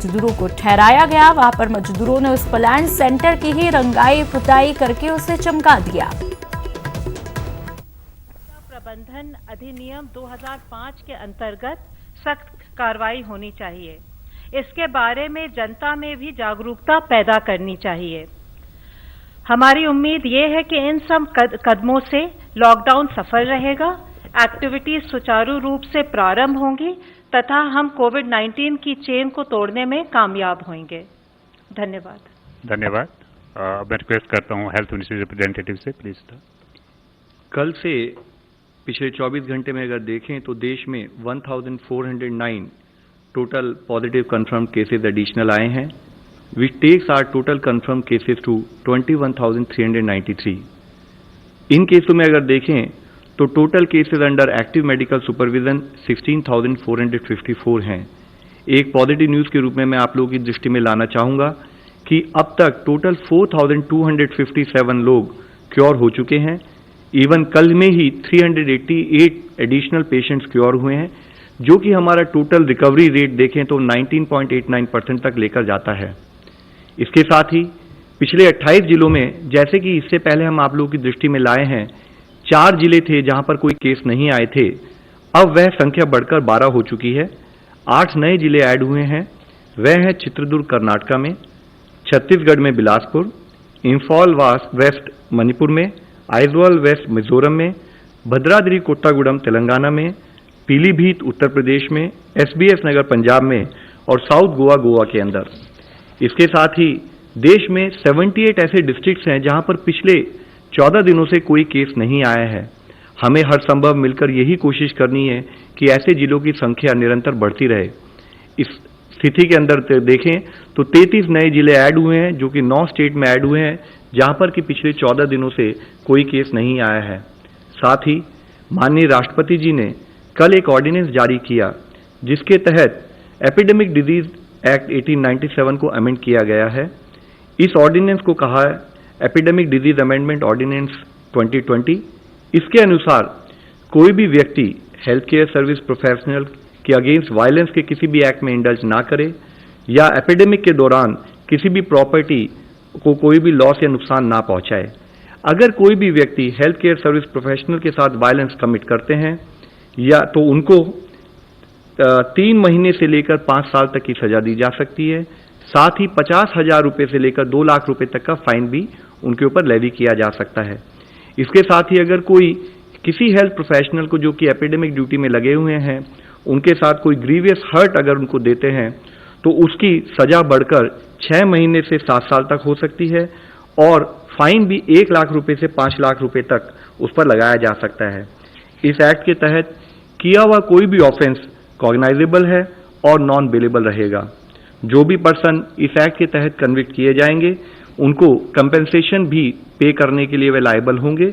मजदूरों को ठहराया गया। वहां पर मजदूरों ने उस प्लांट सेंटर की ही रंगाई पुताई करके उसे चमका दिया। प्रबंधन अधिनियम 2005 के अंतर्गत सख्त कार्रवाई होनी चाहिए। इसके बारे में जनता में भी जागरूकता पैदा करनी चाहिए। हमारी उम्मीद ये है कि इन सब कदमों से लॉकडाउन सफल रहेगा, एक्टिविटीज सुचारू रूप से प्रारंभ होंगी तथा हम कोविड-19 की चेन को तोड़ने में कामयाब होंगे। धन्यवाद। धन्यवाद। मैं रिक्वेस्ट करता हूँ हेल्थ मिनिस्ट्री रिप्रेजेंटेटिव से, प्लीज। कल से पिछले 24 घंटे में अगर देखें तो देश में 1409 total positive confirm cases additional आए हैं, which takes our total confirmed cases to 21,393. इन केसों में अगर देखें तो total cases under active medical supervision 16,454 हैं। एक पॉजिटिव न्यूज़ के रूप में मैं आप लोगों की दृष्टि में लाना चाहूँगा कि अब तक टोटल 4,257 लोग क्योर हो चुके हैं। इवन कल में ही 388 एडिशनल पेशेंट्स क्योर हुए हैं, जो कि हमारा टोटल रिकवरी रेट देखें तो 19.89% तक लेकर जाता है। इसके साथ ही पिछले 28 जिलों में, जैसे कि इससे पहले हम आप लोगों की दृष्टि में लाए हैं, 4 जिले थे जहां पर कोई केस नहीं आए थे, अब वह संख्या बढ़कर 12 हो चुकी है। 8 नए जिले ऐड हुए हैं। वह हैं चित्रदुर्ग कर्नाटका में, छत्तीसगढ़ में बिलासपुर, इंफॉल वेस्ट मणिपुर में, आइजवाल वेस्ट मिजोरम में, भद्राद्री कोट्टागुडम तेलंगाना में, पीलीभीत उत्तर प्रदेश में, एसबीएस नगर पंजाब में और साउथ गोवा के अंदर। इसके साथ ही देश में 78 ऐसे डिस्ट्रिक्ट्स हैं जहां पर पिछले 14 दिनों से कोई केस नहीं आया है। हमें हर संभव मिलकर यही कोशिश करनी है कि ऐसे जिलों की संख्या निरंतर बढ़ती रहे। इस स्थिति के अंदर देखें तो 33 नए जिले ऐड हुए हैं, जो कि 9 स्टेट में ऐड हुए हैं जहां पर कि पिछले 14 दिनों से कोई केस नहीं आया है। साथ ही माननीय राष्ट्रपति जी ने कल एक ऑर्डिनेंस जारी किया, जिसके तहत एपिडेमिक डिजीज एक्ट 1897 को अमेंड किया गया है। इस ऑर्डिनेंस को कहा है एपिडेमिक डिजीज अमेंडमेंट ऑर्डिनेंस 2020। इसके अनुसार कोई भी व्यक्ति हेल्थ केयर सर्विस प्रोफेशनल के अगेंस्ट वायलेंस के किसी भी एक्ट में इंडल्ज ना करे या एपिडेमिक के दौरान किसी भी प्रॉपर्टी को कोई भी लॉस या नुकसान ना पहुंचाए। अगर कोई भी व्यक्ति हेल्थ केयर सर्विस प्रोफेशनल के साथ वायलेंस कमिट करते हैं या तो उनको 3 महीने से लेकर 5 साल तक की सजा दी जा सकती है। साथ ही 50,000 रुपये से लेकर 2 लाख रुपए तक का फाइन भी उनके ऊपर लेवी किया जा सकता है। इसके साथ ही अगर कोई किसी हेल्थ प्रोफेशनल को जो कि एपिडेमिक ड्यूटी में लगे हुए हैं, उनके साथ कोई ग्रीवियस हर्ट अगर उनको देते हैं तो उसकी सजा बढ़कर 6 महीने से 7 साल तक हो सकती है और फाइन भी 1 लाख रुपए से 5 लाख रुपए तक उस पर लगाया जा सकता है। इस एक्ट के तहत किया हुआ कोई भी ऑफेंस कॉग्नाइजेबल है और नॉन बेलेबल रहेगा। जो भी पर्सन इस एक्ट के तहत कन्विक्ट किए जाएंगे उनको कंपेंसेशन भी पे करने के लिए वे लायबल होंगे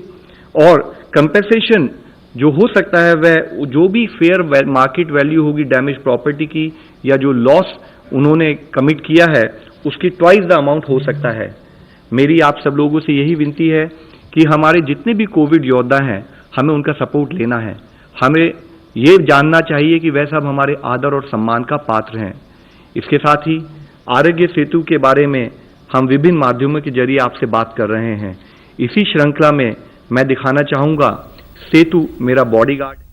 और कंपेंसेशन जो हो सकता है वह जो भी फेयर मार्केट वैल्यू होगी डैमेज प्रॉपर्टी की या जो लॉस उन्होंने कमिट किया है उसकी ट्वाइस द अमाउंट हो सकता है। मेरी आप सब लोगों से यही विनती है कि हमारे जितने भी कोविड योद्धा हैं हमें उनका सपोर्ट लेना है। हमें ये जानना चाहिए कि वह सब हमारे आदर और सम्मान का पात्र हैं। इसके साथ ही आरोग्य सेतु के बारे में हम विभिन्न माध्यमों के जरिए आपसे बात कर रहे हैं। इसी श्रृंखला में मैं दिखाना चाहूँगा सेतु मेरा बॉडीगार्ड।